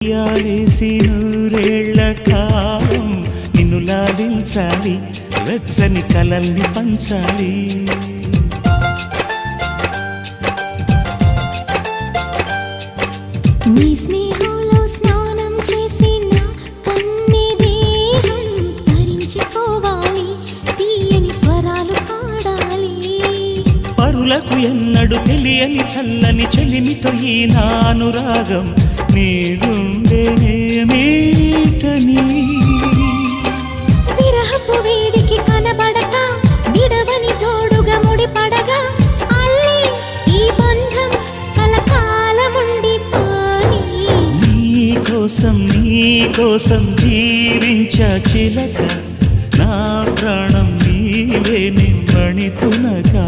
యాలేసి నూరేళ్ల కాలం నిన్ను లాలించాలి, వెచ్చని కలల్ని పంచాలి. నీ స్నేహంలో స్నానం చేసి నా కన్నె దేహం తరించిపోవాలి, తీయని స్వరాలు పాడాలి. పరులకు ఎన్నడు తెలియని చల్లని చెలిమితో ఈ నా అనురాగం నీ గుండెనేమీటని. విరహపు వేడికి కనబడక విడవని జోడుగా ముడిపడగా అల్లి ఈ బంధం కలకాలముండిపోని. నీకోసం జీవించా చిలక, నా ప్రాణం నీవే నిమ్మణి తునగా.